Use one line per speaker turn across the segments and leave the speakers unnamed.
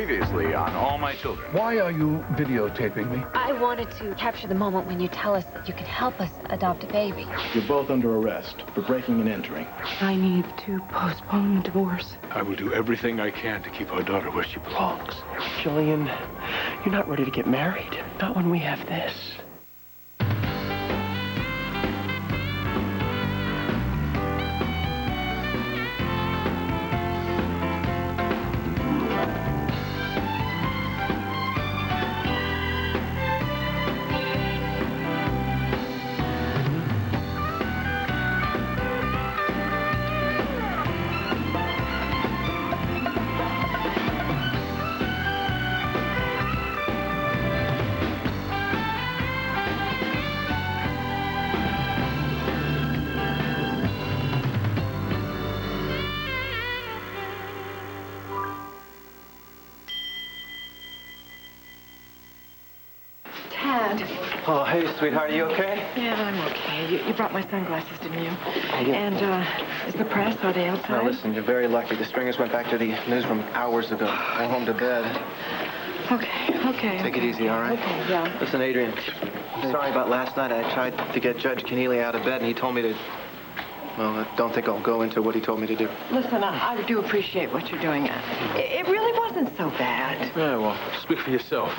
Previously on All My Children.
Why are you videotaping me?
I wanted to capture the moment when you tell us that you can help us adopt a baby.
You're both under arrest for breaking and entering.
I need to postpone the divorce.
I will do everything I can to keep our daughter where she belongs.
Jillian, you're not ready to get married. Not when we have this.
Oh,
hey, sweetheart, are you okay?
Yeah, I'm okay. You brought my sunglasses, didn't you?
I did.
And, is the press, are they outside?
Now, listen, you're very lucky. The stringers went back to the newsroom hours ago. Go home to bed.
Okay.
Take it easy, all right?
Okay, yeah.
Listen, Adrian, I'm sorry about last night. I tried to get Judge Keneally out of bed, and he told me to... Well, I don't think I'll go into what he told me to do.
Listen, I do appreciate what you're doing. It really wasn't so bad.
Yeah, well, speak for yourself.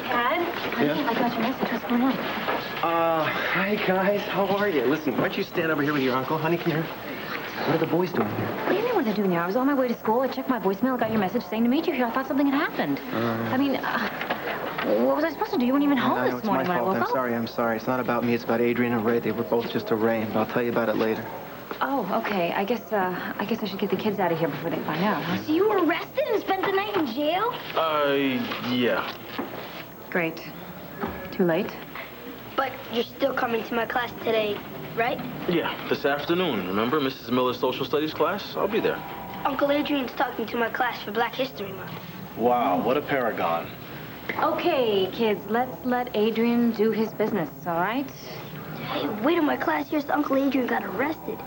Dad? Honey,
Yeah?
I got your message. What's going on?
Hi, guys. How are you? Listen, why don't you stand over here with your uncle? Honey, come here. What are the boys doing here?
What do you mean what they're doing here? I was on my way to school. I checked my voicemail. I got your message saying to meet you here. I thought something had happened. What was I supposed to do? You weren't even home this morning when I woke up.
I'm sorry. It's not about me. It's about Adrian and Ray. They were both just arraigned. I'll tell you about it later.
Oh, okay. I guess I should get the kids out of here before they find out. Huh?
So you were arrested and spent the night in jail?
Yeah.
Great. Too late?
But you're still coming to my class today, right?
Yeah, this afternoon. Remember Mrs. Miller's social studies class? I'll be there.
Uncle Adrian's talking to my class for Black History Month.
Wow, what a paragon.
Okay, kids, let's let Adrian do his business, all right?
Hey, wait till my class hears that Uncle Adrian got arrested.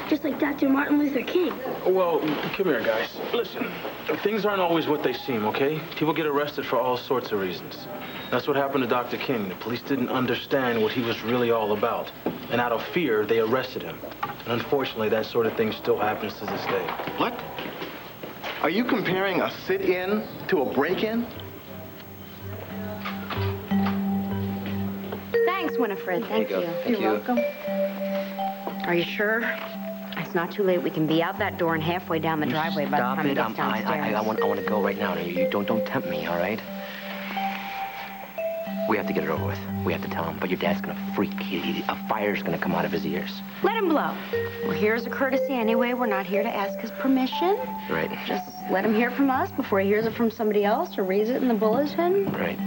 Just like Dr. Martin Luther King.
Well, come here, guys. Listen, things aren't always what they seem, okay? People get arrested for all sorts of reasons. That's what happened to Dr. King. The police didn't understand what he was really all about. And out of fear, they arrested him. And unfortunately, that sort of thing still happens to this day.
What? Are you comparing a sit-in to a break-in?
Thanks, Winifred. Thank you.
Thank you.
Welcome. Are you sure? It's not too late. We can be out that door and halfway down the driveway by the time he gets downstairs.
I want to go right now. You don't tempt me, all right? We have to get it over with. We have to tell him. But your dad's gonna freak. A fire's gonna come out of his ears.
Let him blow. We're here as a courtesy anyway. We're not here to ask his permission.
Right.
Just let him hear it from us before he hears it from somebody else or reads it in the bulletin.
Right.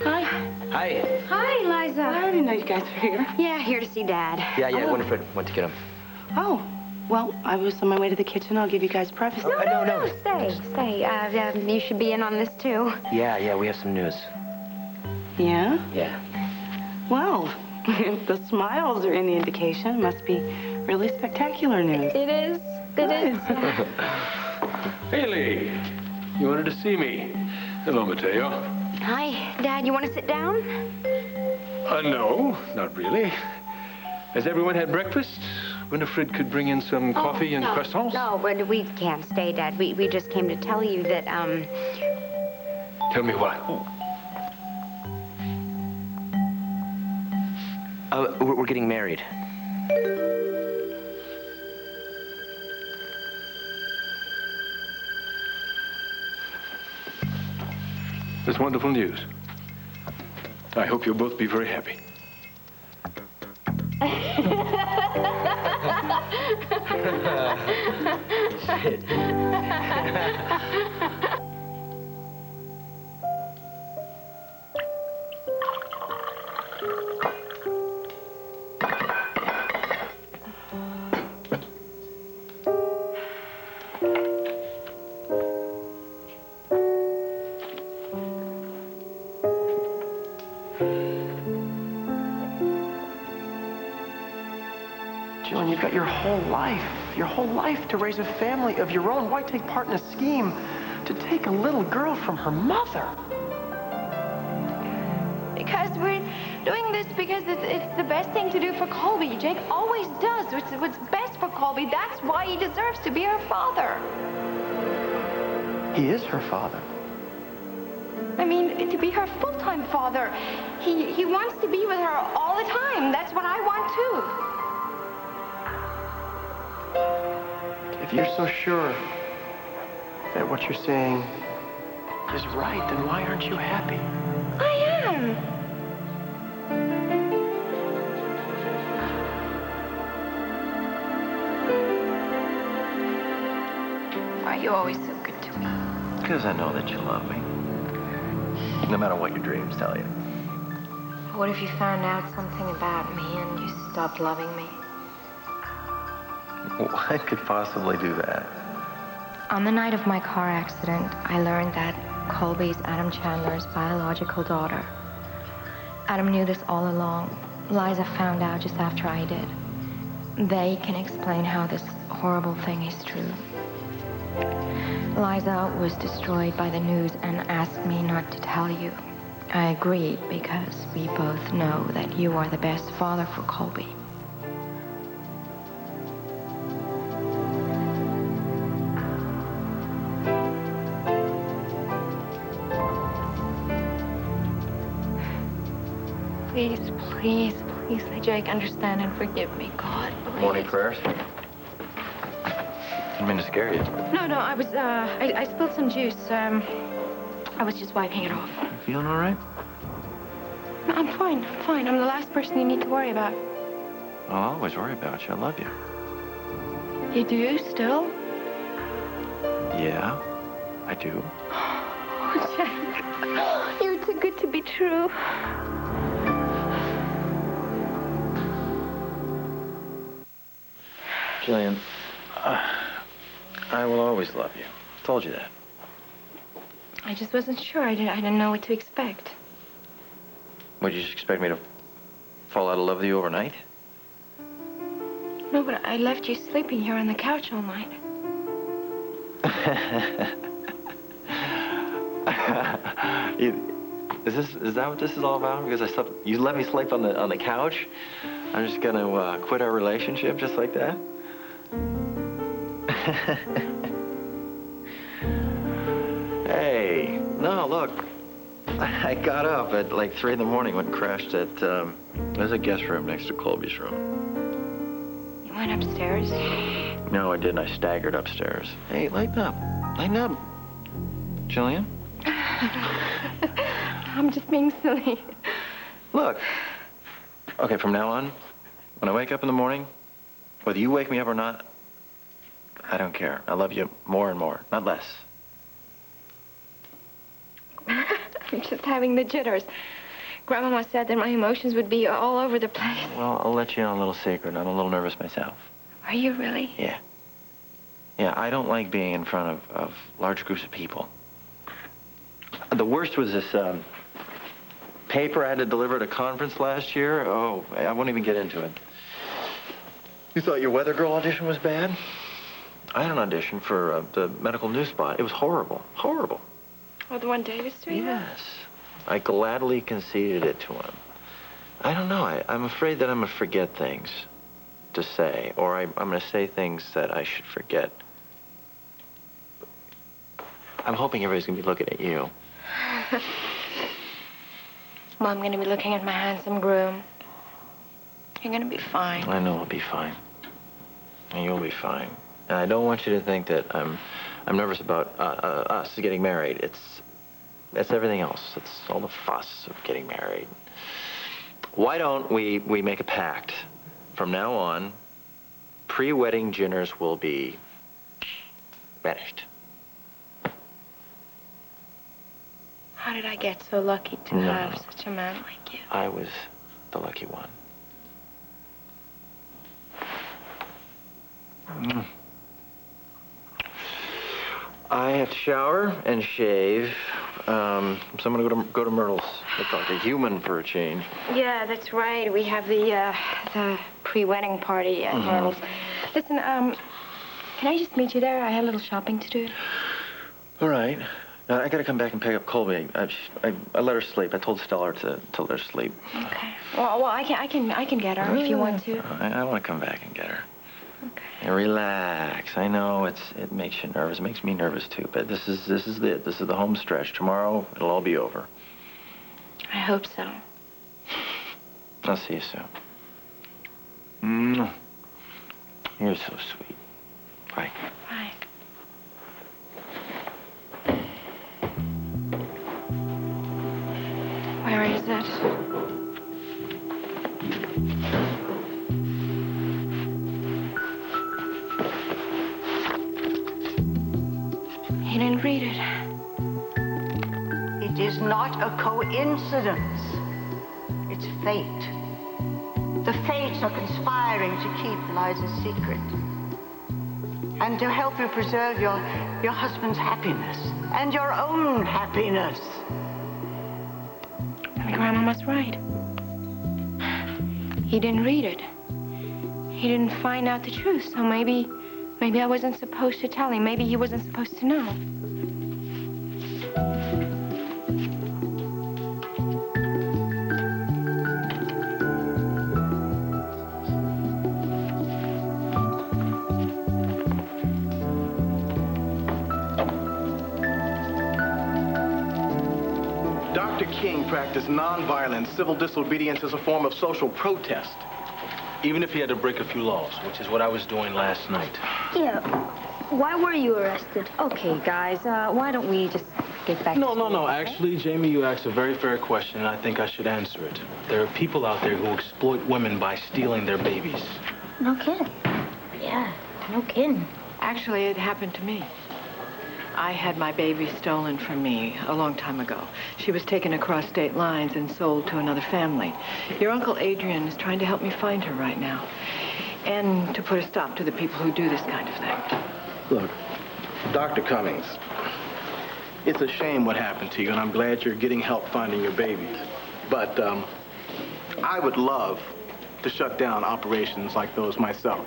Hi.
Hi.
Hi, Liza.
I didn't know you guys were here.
Yeah, here to see Dad.
Yeah,
Oh.
Winifred went to get him.
Oh, well, I was on my way to the kitchen. I'll give you guys privacy.
No, stay. You should be in on this, too.
Yeah, we have some news.
Yeah?
Yeah.
Well, if the smiles are any indication, it must be really spectacular news.
It is.
Haley, you wanted to see me. Hello, Mateo.
Hi, Dad. You want to sit down?
No, not really. Has everyone had breakfast? Winifred could bring in some coffee and croissants?
No, but we can't stay, Dad. We just came to tell you that,
Tell me what?
We're getting married.
That's wonderful news. I hope you'll both be very happy.
Jillian, you've got your whole life to raise a family of your own. Why take part in a scheme
to take a little girl from her mother?
Because we're doing this because it's the best thing to do for Colby. Jake always does what's best for Colby. That's why he deserves to be her father.
He is her father.
I mean, to be her full-time father. He wants to be with her all the time. That's what I want, too.
If you're so sure that what you're saying is right, then why aren't you happy?
I am. Why are you always so good to me?
Because I know that you love me. No matter what your dreams tell you.
What if you found out something about me and you stopped loving me?
What could possibly do that?
On the night of my car accident, I learned that Colby's Adam Chandler's biological daughter. Adam knew this all along. Liza found out just after I did. They can explain how this horrible thing is true. Liza was destroyed by the news and asked me not to tell you. I agreed because we both know that you are the best father for Colby. Please, please, please let Jake understand and forgive me, God. Please.
Morning prayers. Didn't mean to scare you.
No, I spilled some juice. I was just wiping it off.
You feeling all right?
No, I'm fine. I'm the last person you need to worry about.
I'll always worry about you. I love you.
You do, still?
Yeah, I do.
Oh, Jake. You're too good to be true.
Jillian, I will always love you. I told you that.
I just wasn't sure. I didn't know what to expect.
Would you just expect me to fall out of love with you overnight?
No, but I left you sleeping here on the couch all night.
Is that what this is all about? Because you let me sleep on the couch? I'm just gonna quit our relationship just like that? Hey, no, look. I got up at like 3 in the morning, went and crashed at, there's a guest room next to Colby's room.
You went upstairs?
No, I didn't. I staggered upstairs. Hey, lighten up. Lighten up. Jillian?
I'm just being silly.
Look. Okay, from now on, when I wake up in the morning, whether you wake me up or not, I don't care. I love you more and more, not less.
I'm just having the jitters. Grandmama said that my emotions would be all over the place.
Well, I'll let you in on a little secret. I'm a little nervous myself.
Are you really?
Yeah. Yeah, I don't like being in front of large groups of people. The worst was this paper I had to deliver at a conference last year. Oh, I won't even get into it. You thought your weather girl audition was bad? I had an audition for the medical news spot. It was horrible. Horrible.
Oh, the one David's doing?
Yes. I gladly conceded it to him. I don't know. I'm afraid that I'm going to forget things to say, or I'm going to say things that I should forget. I'm hoping everybody's going to be looking at you.
Well, I'm going to be looking at my handsome groom. You're going to be fine.
I know I'll be fine. And you'll be fine. And I don't want you to think that I'm nervous about us getting married. It's everything else. It's all the fuss of getting married. Why don't we make a pact? From now on, pre-wedding dinners will be banished.
How did I get so lucky to have such a man like you?
I was the lucky one. I have to shower and shave, so I'm gonna go to Myrtle's. Look like a human for a change.
Yeah, that's right. We have the pre-wedding party at Myrtle's. Listen, can I just meet you there? I have a little shopping to do.
All right. I gotta come back and pick up Colby. I let her sleep. I told Stellar to let her sleep.
Okay. Well, I can get her if you want to.
I want to come back and get her.
Okay.
And relax. I know it makes you nervous. It makes me nervous too. But this is it. This is the home stretch. Tomorrow it'll all be over.
I hope so.
I'll see you soon. You're so sweet. Bye.
Bye. Where is it? He didn't read it.
It is not a coincidence. It's fate. The fates are conspiring to keep Liza's secret. And to help you preserve your husband's happiness and your own happiness.
Grandma was right. He didn't read it. He didn't find out the truth, so maybe I wasn't supposed to tell him. Maybe he wasn't supposed to know.
Dr. King practiced nonviolent civil disobedience as a form of social protest.
Even if he had to break a few laws, which is what I was doing last night.
Yeah. Why were you arrested?
Okay, guys, why don't we just get back to school,
No.
okay?
Actually, Jamie, you asked a very fair question, and I think I should answer it. There are people out there who exploit women by stealing their babies.
No kidding. Yeah, no kidding.
Actually, it happened to me. I had my baby stolen from me a long time ago. She was taken across state lines and sold to another family. Your Uncle Adrian is trying to help me find her right now. And to put a stop to the people who do this kind of thing.
Look, Dr. Cummings, it's a shame what happened to you, and I'm glad you're getting help finding your babies. But I would love to shut down operations like those myself.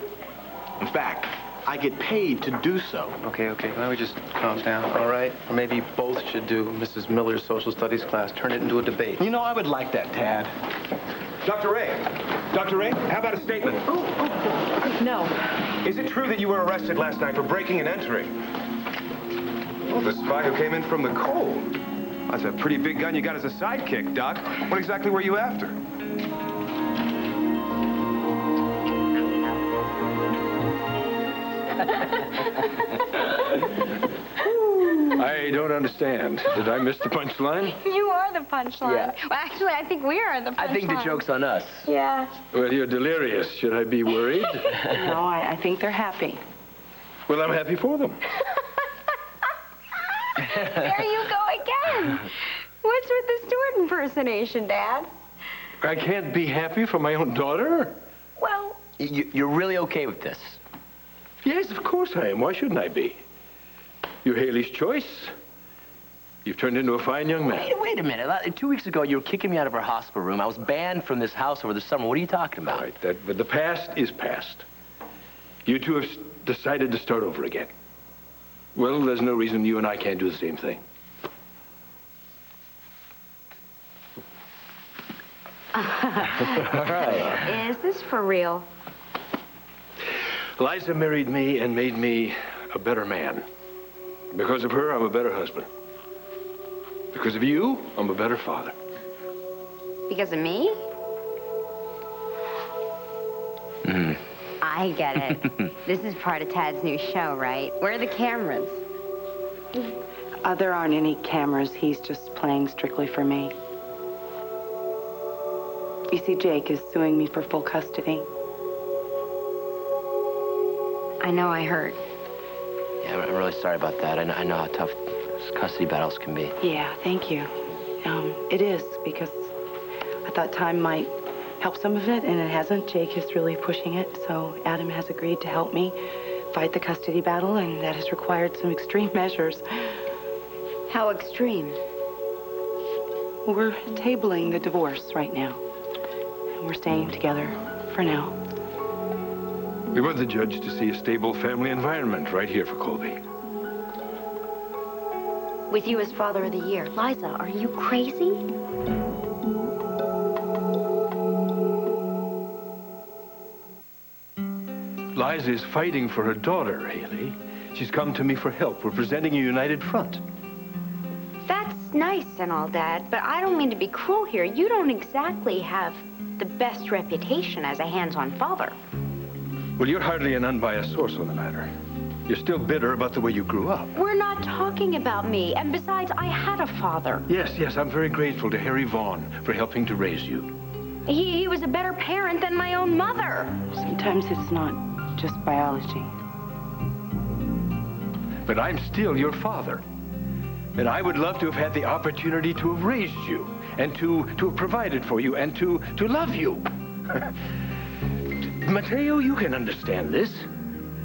In fact, I get paid to do so.
Okay. Why don't we just calm down, all right? Or maybe both should do Mrs. Miller's social studies class. Turn it into a debate.
You know, I would like that, Tad.
Dr. Ray, how about a statement?
No.
Is it true that you were arrested last night for breaking and entering? Oh, the spy who came in from the cold. That's a pretty big gun you got as a sidekick, Doc. What exactly were you after?
I don't understand. Did I miss the punchline?
You are the punchline.
Yeah.
Well, actually, I think we are the punchline.
I think the joke's on us.
Yeah.
Well, you're delirious. Should I be worried?
No, I think they're happy.
Well, I'm happy for them.
There you go again. What's with the Stewart impersonation, Dad?
I can't be happy for my own daughter?
Well...
You're really okay with this?
Yes, of course I am. Why shouldn't I be? You're Haley's choice. You've turned into a fine young man.
Wait a minute. 2 weeks ago, you were kicking me out of our hospital room. I was banned from this house over the summer. What are you talking about?
All right, but the past is past. You two have decided to start over again. Well, there's no reason you and I can't do the same thing.
All right.
Is this for real?
Liza married me and made me a better man. Because of her, I'm a better husband. Because of you, I'm a better father.
Because of me? I get it. This is part of Tad's new show, right? Where are the cameras?
There aren't any cameras. He's just playing strictly for me. You see, Jake is suing me for full custody.
I know I hurt.
Yeah, I'm really sorry about that. I know how tough custody battles can be.
Yeah, thank you. It is, because I thought time might help some of it, and it hasn't. Jake is really pushing it, so Adam has agreed to help me fight the custody battle, and that has required some extreme measures.
How extreme?
We're tabling the divorce right now. And we're staying together for now.
We want the judge to see a stable family environment right here for Colby.
with you as Father of the Year. Liza, are you crazy?
Liza is fighting for her daughter, Haley. She's come to me for help. We're presenting a united front.
That's nice and all, Dad, but I don't mean to be cruel here. You don't exactly have the best reputation as a hands-on father.
Well, you're hardly an unbiased source on the matter. You're still bitter about the way you grew up.
We're not talking about me, and besides, I had a father.
Yes, I'm very grateful to Harry Vaughn for helping to raise you.
He was a better parent than my own mother.
Sometimes it's not just biology.
But I'm still your father. And I would love to have had the opportunity to have raised you and to have provided for you and to love you. Mateo, you can understand this.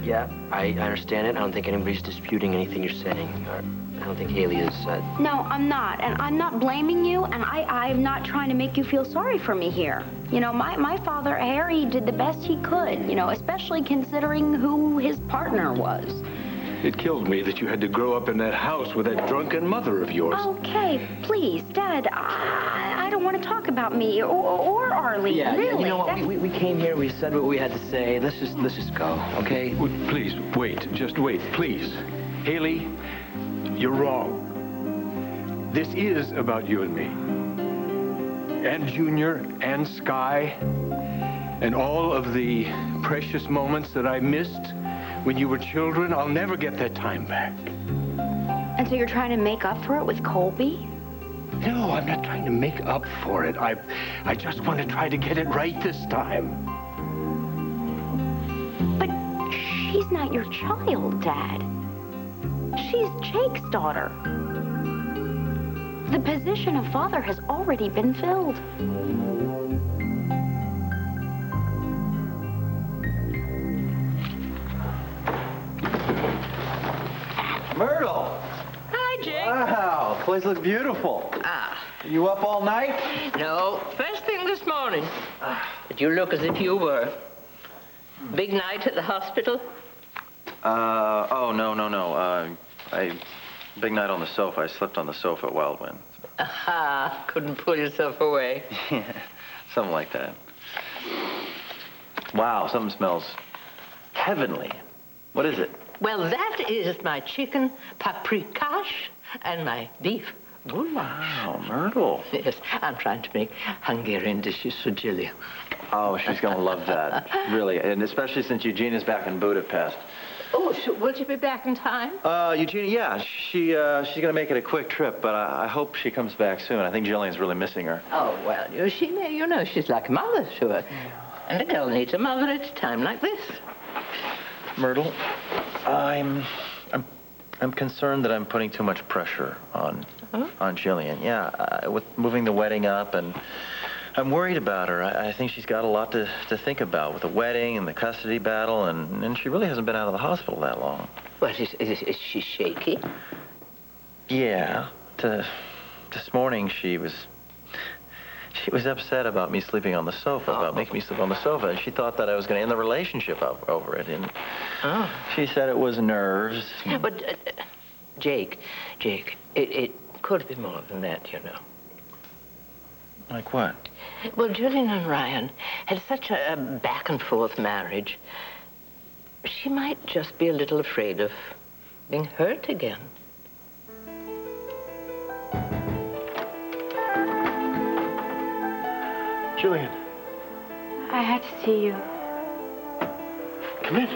Yeah, I understand it. I don't think anybody's disputing anything you're saying. I don't think Haley is.
No, I'm not. And I'm not blaming you, and I'm not trying to make you feel sorry for me here. You know, my father, Harry, did the best he could, you know, especially considering who his partner was.
It killed me that you had to grow up in that house with that drunken mother of yours.
Okay, please, Dad, I don't want to talk about me or Arlene,
yeah,
really.
Yeah, you know what? We came here, we said what we had to say. Let's just go, okay?
Well, please, wait. Just wait, please. Haley, you're wrong. This is about you and me. And Junior and Sky. And all of the precious moments that I missed when you were children. I'll never get that time back.
And so you're trying to make up for it with Colby?
No, I'm not trying to make up for it. I just want to try to get it right this time.
But she's not your child, Dad. She's Jake's daughter. The position of father has already been filled.
Myrtle!
Hi, Jake.
Wow, the place looks beautiful. You up all night?
No, first thing this morning. But you look as if you were. Big night at the hospital?
Oh, no. Big night on the sofa. I slept on the sofa at Wild Wind.
Aha, couldn't pull yourself away.
Yeah, something like that. Wow, something smells heavenly. What is it?
Well, that is my chicken paprikash and my beef goulash.
Wow, Myrtle.
Yes, I'm trying to make Hungarian dishes for Jillian.
Oh, she's going to love that. Really, and especially since Eugene is back in Budapest.
Oh, so will she be back in time?
Eugenia, yeah, she's going to make it a quick trip, but I hope she comes back soon. I think Jillian's really missing her.
Oh, well, you know, she's like a mother to her. And a girl needs a mother at a time like this.
Myrtle, I'm concerned that I'm putting too much pressure on Jillian. Yeah, with moving the wedding up, and I'm worried about her. I think she's got a lot to think about with the wedding and the custody battle, and she really hasn't been out of the hospital that long.
What, is she shaky?
Yeah. This morning she was upset about me sleeping on the sofa, about making me sleep on the sofa, and she thought that I was going to end the relationship over it, and she said it was nerves.
But, Jake, it could be more than that, you know.
Like what?
Well, Jillian and Ryan had such a back-and-forth marriage. She might just be a little afraid of being hurt again.
Jillian.
I had to see you.
Come in.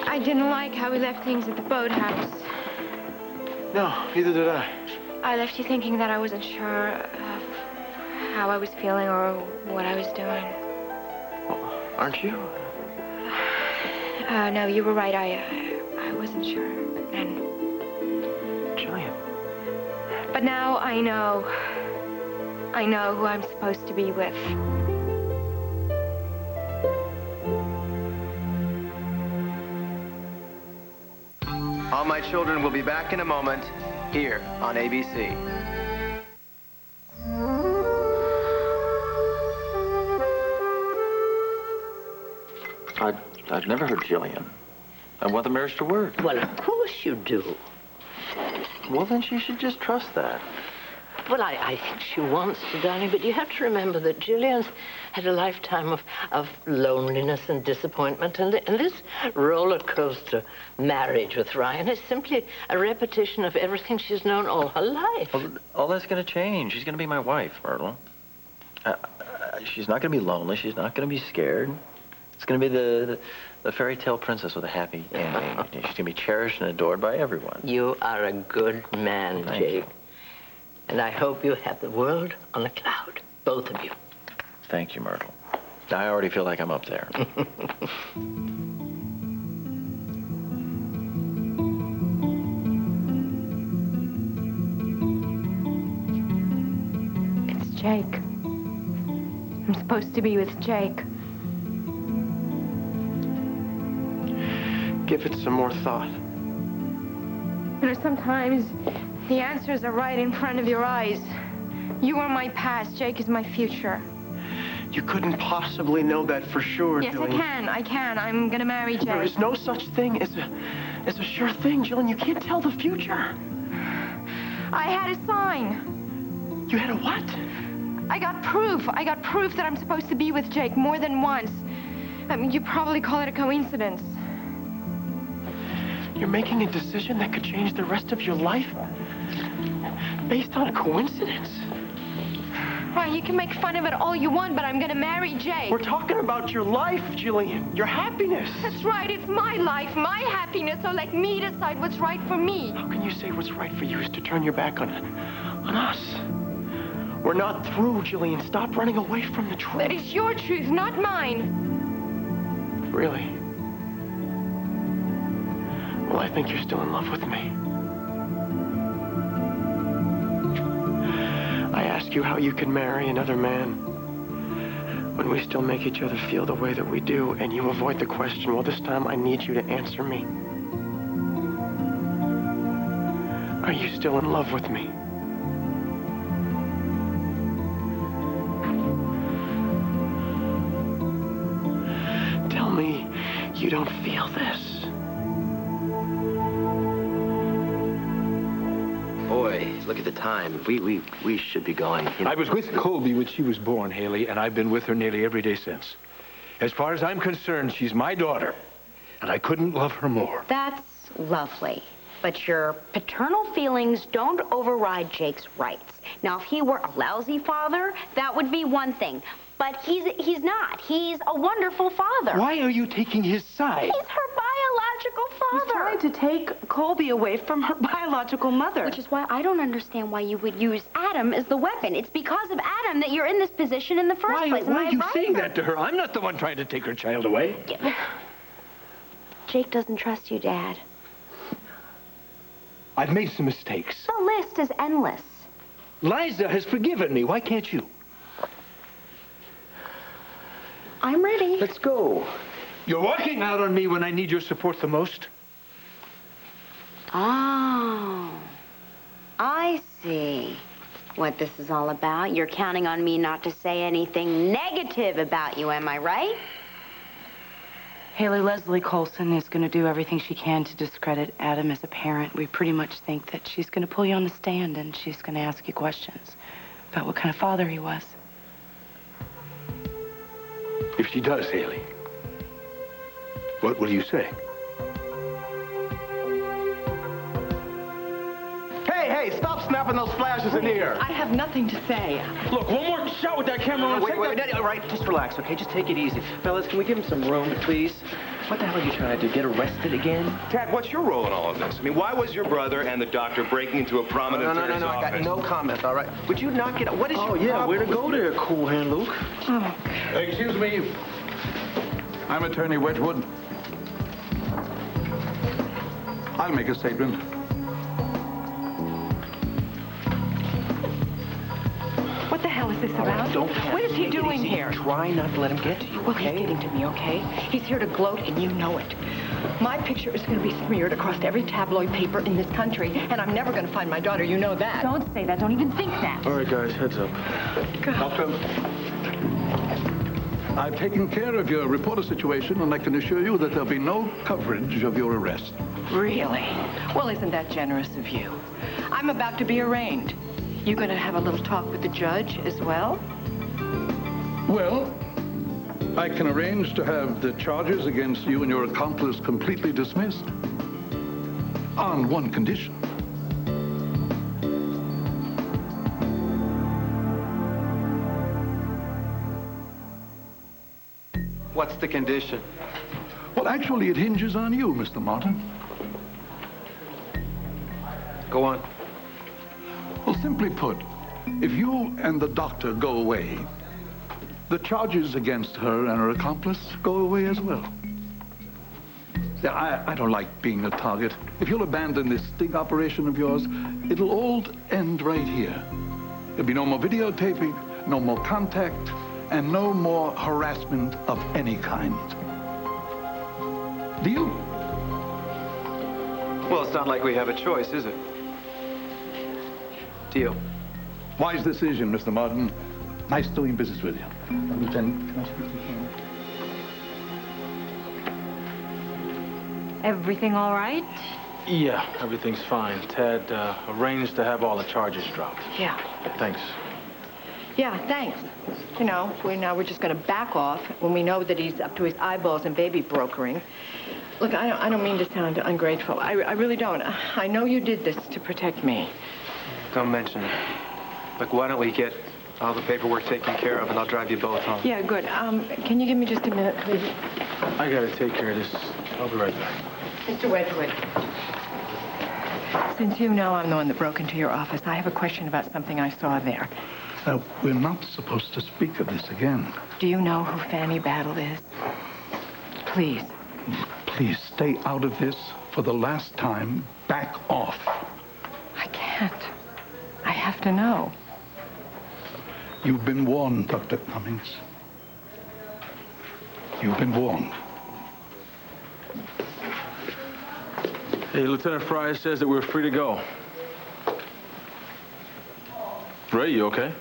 I didn't like how we left things at the boathouse.
No, neither did I.
I left you thinking that I wasn't sure of how I was feeling or what I was doing.
Aren't you?
No, you were right. I wasn't sure. And
Jillian.
but now I know who I'm supposed to be with.
All My Children will be back in a moment here on ABC.
I've never heard Jillian. I want the marriage to work.
Well, of course. course you do.
Well, then she should just trust that.
Well, I think she wants to, darling, but you have to remember that Jillian's had a lifetime of loneliness and disappointment, and this roller coaster marriage with Ryan is simply a repetition of everything she's known all her life.
Well, all that's going to change. She's going to be my wife, Myrtle. She's not going to be lonely. She's not going to be scared. It's going to be the fairy tale princess with a happy ending. She's going to be cherished and adored by everyone.
You are a good man,
Thank
Jake.
you.
And I hope you have the world on a cloud, both of you.
Thank you, Myrtle. I already feel like I'm up there.
It's Jake. I'm supposed to be with Jake.
Give it some more thought.
You know, sometimes the answers are right in front of your eyes. You are my past. Jake is my future.
You couldn't possibly know that for sure,
Yes,
Jillian.
I can. I'm gonna marry Jake.
There is no such thing as a sure thing, Jillian. You can't tell the future.
I had a sign.
You had a what?
I got proof. I got proof that I'm supposed to be with Jake more than once. I mean, you probably call it a coincidence.
You're making a decision that could change the rest of your life based on a coincidence?
Right, you can make fun of it all you want, but I'm gonna marry Jake.
We're talking about your life, Jillian. Your happiness.
That's right, it's my life, my happiness, so let me decide what's right for me.
How can you say what's right for you is to turn your back on us? We're not through, Jillian. Stop running away from the truth.
That is your truth, not mine.
Really? Well, I think you're still in love with me. I ask you how you can marry another man when we still make each other feel the way that we do, and you avoid the question. Well, this time I need you to answer me. Are you still in love with me? Tell me you don't feel this.
Boy, look at the time. We should be going. You know.
I was with Colby when she was born, Haley, and I've been with her nearly every day since. As far as I'm concerned, she's my daughter, and I couldn't love her more.
That's lovely. But your paternal feelings don't override Jake's rights. Now, if he were a lousy father, that would be one thing. But he's not. He's a wonderful father.
Why are you taking his side?
He's her biological father.
He's trying to take Colby away from her biological mother.
Which is why I don't understand why you would use Adam as the weapon. It's because of Adam that you're in this position in the first place.
Why are you saying that to her? I'm not the one trying to take her child away.
Jake doesn't trust you, Dad.
I've made some mistakes.
The list is endless.
Liza has forgiven me. Why can't you?
I'm ready.
Let's go. You're walking out on me when I need your support the most.
Oh, I see what this is all about. You're counting on me not to say anything negative about you, am I right?
Haley, Leslie Colson is going to do everything she can to discredit Adam as a parent. We pretty much think that she's going to pull you on the stand and she's going to ask you questions about what kind of father he was.
If she does, Haley, what will you say?
Hey, stop snapping those flashes in here.
I have nothing to say.
Look, one more shot with that camera on.
Wait, all right, just relax, okay? Just take it easy. Fellas, can we give him some room, please? What the hell are you trying to do, get arrested again?
Tad, what's your role in all of this? I mean, why was your brother and the doctor breaking into a prominent attorney's
No, I got
office?
no comment, all right? Would you knock it out? What is your problem?
way to go there, cool hand Luke.
Oh,
Excuse me. I'm Attorney Wedgwood. I'll make a statement.
What the hell is this about?
Don't
What is he doing here?
Try not to let him get to you,
Well, he's getting to me, okay? He's here to gloat, and you know it. My picture is going to be smeared across every tabloid paper in this country, and I'm never going to find my daughter. You know that.
Don't say that. Don't even think that.
All right, guys, heads up.
Doctor, I've taken care of your reporter situation, and I can assure you that there'll be no coverage of your arrest.
Really? Well, isn't that generous of you? I'm about to be arraigned. You gonna have a little talk with the judge as well?
Well, I can arrange to have the charges against you and your accomplice completely dismissed. On one condition.
What's the condition?
Well, actually, it hinges on you, Mr. Martin.
Go on.
Well, simply put, if you and the doctor go away, the charges against her and her accomplice go away as well. Yeah, I don't like being a target. If you'll abandon this sting operation of yours, it'll all end right here. There'll be no more videotaping, no more contact, and no more harassment of any kind. Deal?
Well, it's not like we have a choice, is it? Deal.
Wise decision, Mr. Martin. Nice doing business with you. Lieutenant, can I speak to you?
Everything all right?
Yeah, everything's fine. Ted arranged to have all the charges dropped.
Yeah.
Thanks.
Yeah, thanks. You know, we're just gonna back off when we know that he's up to his eyeballs in baby brokering. Look, I don't mean to sound ungrateful. I really don't. I know you did this to protect me.
Don't mention it. Look, why don't we get all the paperwork taken care of, and I'll drive you both home.
Yeah, good. Can you give me just a minute, please?
I gotta take care of this. I'll be right back.
Mr. Wedgwood. Since you know I'm the one that broke into your office, I have a question about something I saw there.
We're not supposed to speak of this again.
Do you know who Fanny Battle is? Please.
Please stay out of this for the last time. Back off.
I can't. I have to know.
You've been warned, Dr. Cummings. You've been warned.
Hey, Lieutenant Fryer says that we're free to go. Ray, you okay?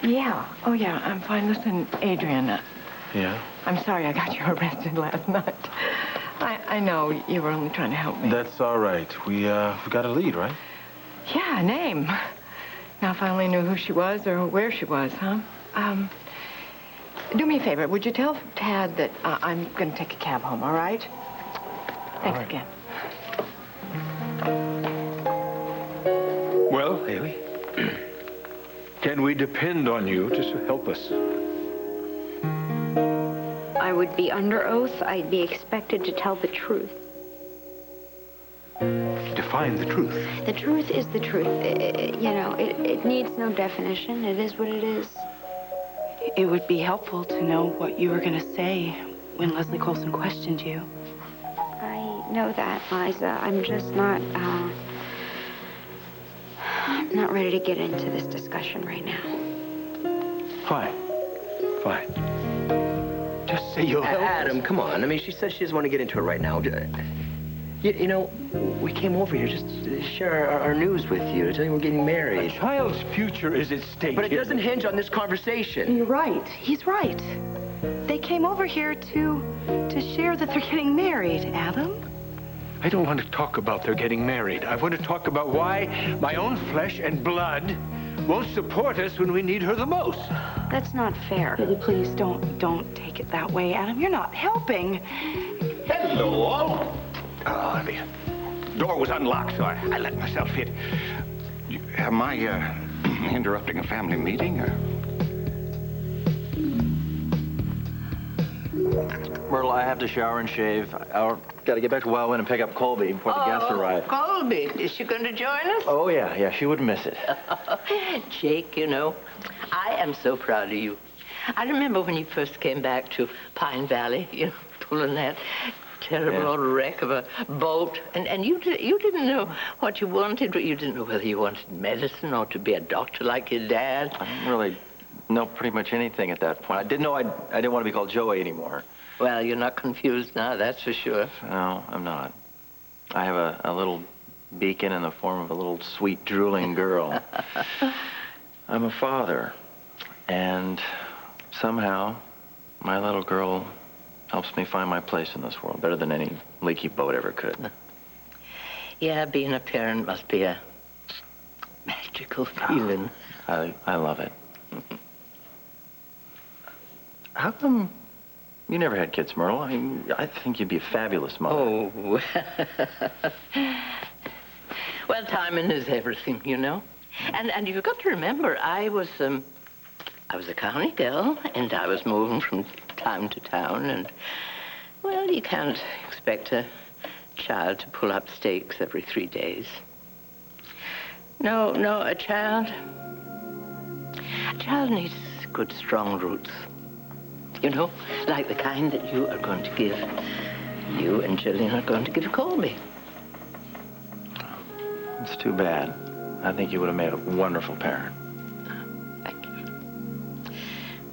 Yeah. Oh, yeah, I'm fine. Listen, Adrian.
Yeah?
I'm sorry I got you arrested last night. I know you were only trying to help me.
That's all right. We got a lead, right?
Yeah, a name. Now, if I only knew who she was or where she was, huh? Do me a favor. Would you tell Tad that I'm going to take a cab home, all right? Thanks again.
Well, Haley, can we depend on you to help us?
I would be under oath. I'd be expected to tell the truth.
Define the truth.
The truth is the truth. It needs no definition. It is what it is.
It would be helpful to know what you were going to say when Leslie Colson questioned you.
I know that, Liza. I'm just not ready to get into this discussion right now.
Fine. Fine. Just say you'll help
Adam,
us.
come on. I mean, she said she doesn't want to get into it right now. You know, we came over here just to share our news with you, to tell you we're getting married.
A child's future is at stake.
But it doesn't hinge on this conversation.
You're right. He's right. They came over here to share that they're getting married, Adam.
I don't want to talk about their getting married. I want to talk about why my own flesh and blood won't support us when we need her the most.
That's not fair.
Please don't take it that way, Adam. You're not helping.
Hello. The door was unlocked, so I let myself in. Am I interrupting a family meeting?
Myrtle, I have to shower and shave. I've got to get back to Wildwind and pick up Colby before the guests arrive.
Colby, is she going to join us?
Oh, yeah, she wouldn't miss it.
Jake, you know, I am so proud of you. I remember when you first came back to Pine Valley, you know, pulling that terrible old wreck of a boat. And you didn't know what you wanted. You didn't know whether you wanted medicine or to be a doctor like your dad.
I didn't really know pretty much anything at that point. I didn't know I didn't want to be called Joey anymore.
Well, you're not confused now, that's for sure.
No, I'm not. I have a little beacon in the form of a little sweet drooling girl. I'm a father. And somehow, my little girl Helps me find my place in this world better than any leaky boat ever could.
Yeah, being a parent must be a magical feeling.
I love it. How come you never had kids, Myrtle? I think you'd be a fabulous mother.
Oh. Well, timing is everything, you know. And you've got to remember, I was a county girl, and I was moving from town to town, and, well, you can't expect a child to pull up stakes every 3 days. No, a child needs good, strong roots. You know, like the kind that you are going to give, you and Jillian are going to give Colby.
It's too bad. I think you would have made a wonderful parent.
Thank you.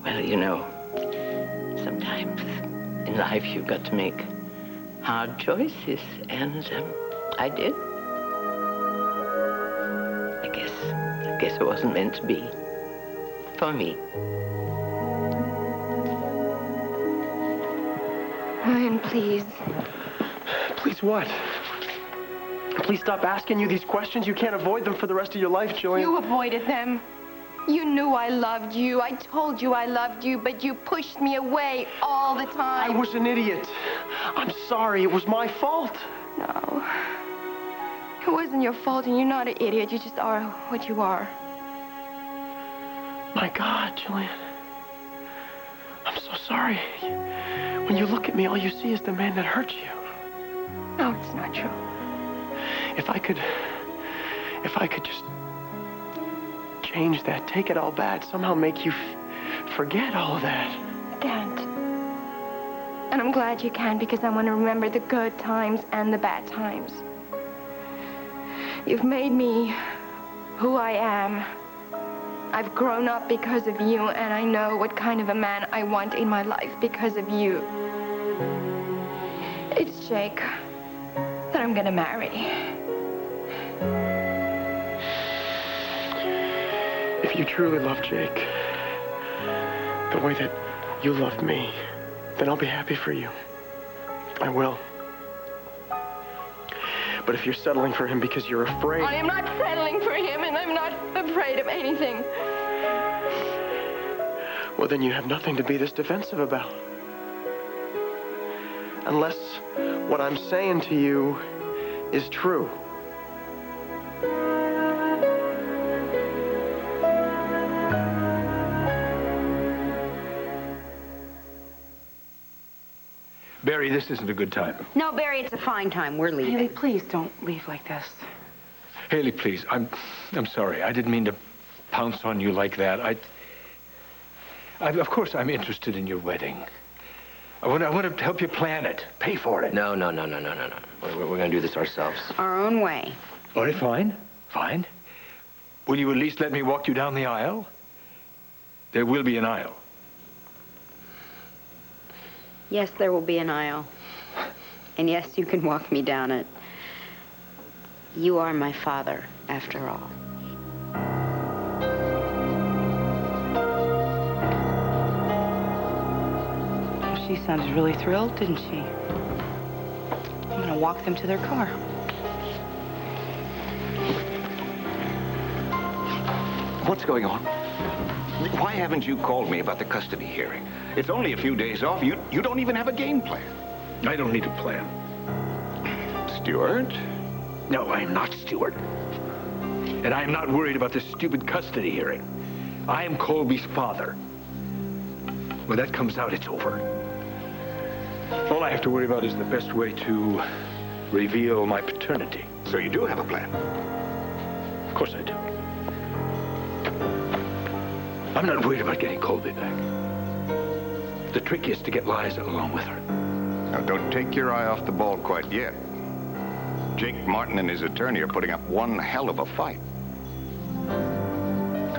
Well, you know, sometimes in life you've got to make hard choices, and I did. I guess it wasn't meant to be for me.
Ryan, please.
Please what? Please stop asking you these questions. You can't avoid them for the rest of your life, Jillian.
You avoided them. You knew I loved you. I told you I loved you, but you pushed me away all the time.
I was an idiot. I'm sorry. It was my fault.
No. It wasn't your fault, and you're not an idiot. You just are what you are.
My God, Jillian. I'm so sorry. When you look at me, all you see is the man that hurt you.
No, it's not true.
If I could just change that, take it all back, somehow make you forget all of that.
I can't. And I'm glad you can, because I want to remember the good times and the bad times. You've made me who I am. I've grown up because of you, and I know what kind of a man I want in my life because of you. It's Jake that I'm gonna marry.
If you truly love Jake the way that you love me, then I'll be happy for you. I will. But if you're settling for him because you're afraid...
I am not settling for him, and I'm not afraid of anything.
Well, then you have nothing to be this defensive about. Unless what I'm saying to you is true.
Barry, this isn't a good time.
No, Barry, it's a fine time. We're leaving.
Haley, please don't leave like this.
Haley, please. I'm sorry. I didn't mean to pounce on you like that. Of course, I'm interested in your wedding. I want to help you plan it, pay for it.
No. We're going to do this ourselves.
Our own way.
All right, fine. Will you at least let me walk you down the aisle? There will be an aisle.
Yes, there will be an aisle. And yes, you can walk me down it. You are my father, after all.
She sounded really thrilled, didn't she? I'm gonna walk them to their car.
What's going on? Why haven't you called me about the custody hearing? It's only a few days off. You don't even have a game plan.
I don't need a plan.
Stewart?
No, I'm not Stewart. And I am not worried about this stupid custody hearing. I am Colby's father. When that comes out, it's over. All I have to worry about is the best way to reveal my paternity.
So you do have a plan?
Of course I do. I'm not worried about getting Colby back. The trick is to get Liza along with her.
Now, don't take your eye off the ball quite yet. Jake Martin and his attorney are putting up one hell of a fight.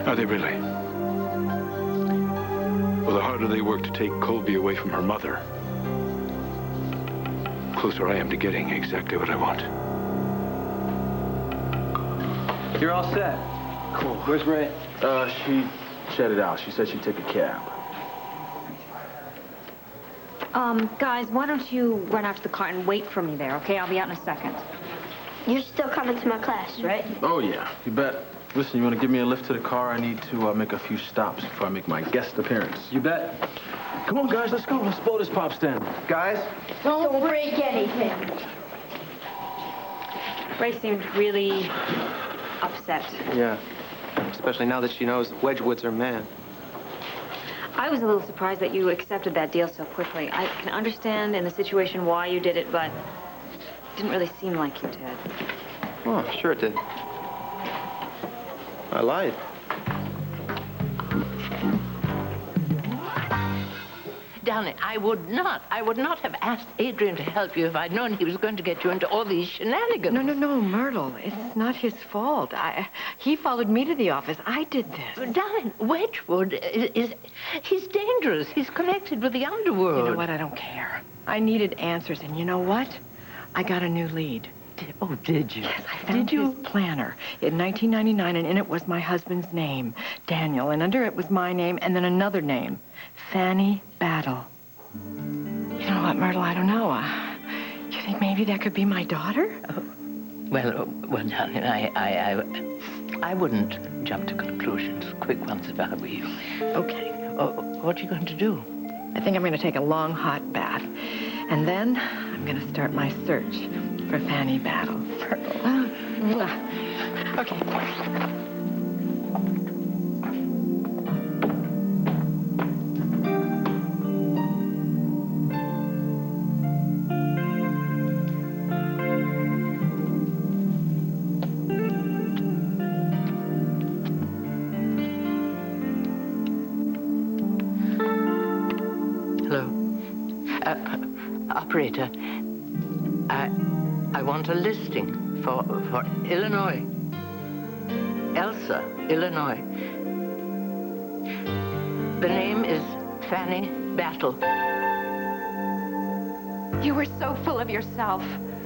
Are they really? Well, the harder they work to take Colby away from her mother, the closer I am to getting exactly what I want.
You're all set. Cool. Where's Ray? She jetted out. She said she'd take a cab.
Guys, why don't you run out to the car and wait for me there, okay? I'll be out in a second.
You're still coming to my class, right?
Oh, yeah. You bet. Listen, you want to give me a lift to the car? I need to make a few stops before I make my guest appearance. You bet. Come on, guys, let's go. Let's blow this pop stand.
Guys?
Don't break anything. Ray seemed really upset.
Yeah, especially now that she knows Wedgwood's her man.
I was a little surprised that you accepted that deal so quickly. I can understand in the situation why you did it, but it didn't really seem like you did.
Oh, sure it did. I lied.
Darling, I would not have asked Adrian to help you if I'd known he was going to get you into all these shenanigans.
No, Myrtle. It's not his fault. He followed me to the office. I did this.
Darling, Wedgwood he's dangerous. He's connected with the underworld.
You know what? I don't care. I needed answers, and you know what? I got a new lead.
Oh, did you?
Yes, I found his planner in 1999, and in it was my husband's name, Daniel, and under it was my name, and then another name, Fanny Battle. You know what, Myrtle? I don't know. You think maybe that could be my daughter?
Well, darling, I wouldn't jump to conclusions, quick ones if I were you.
Okay.
What are you going to do?
I think I'm going to take a long, hot bath, and then I'm going to start my search for Fanny Battle. Okay.
Hello. Operator, I want a listing for Illinois. Elsa, Illinois. The name is Fanny Battle.
You were so full of yourself.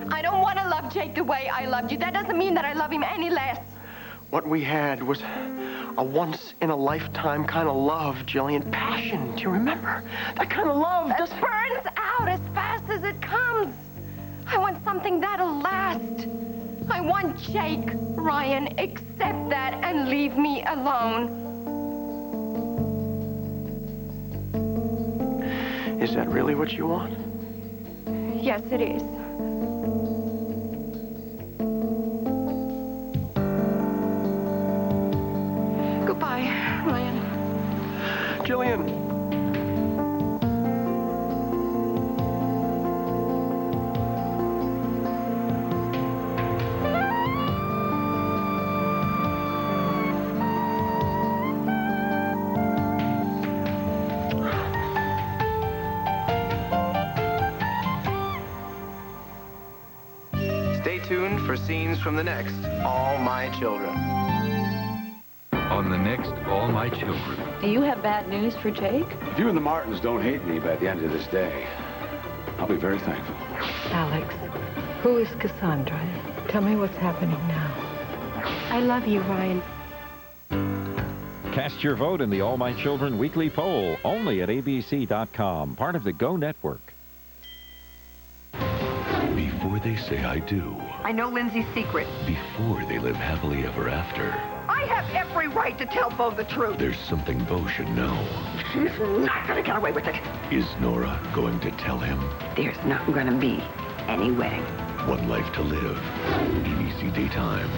I don't want to love Jake the way I loved you. That doesn't mean that I love him any less.
What we had was a once-in-a-lifetime kind of love, Jillian. Passion, do you remember? That kind of love
It burns out as fast as it comes. I want something that'll last. I want Jake. Ryan, accept that and leave me alone.
Is that really what you want?
Yes, it is. Goodbye, Ryan.
Jillian.
Stay tuned for scenes from the next All My Children.
On the next All My Children.
Do you have bad news for Jake?
If you and the Martins don't hate me by the end of this day, I'll be very thankful.
Alex, who is Cassandra? Tell me what's happening now.
I love you, Ryan.
Cast your vote in the All My Children weekly poll, only at abc.com, part of the Go Network.
Before they say I do.
I know Lindsay's secret.
Before they live happily ever after.
I have every right to tell Bo the truth.
There's something Bo should know.
She's not gonna get away with it.
Is Nora going to tell him?
There's not gonna be any wedding.
One Life to Live. ABC Daytime.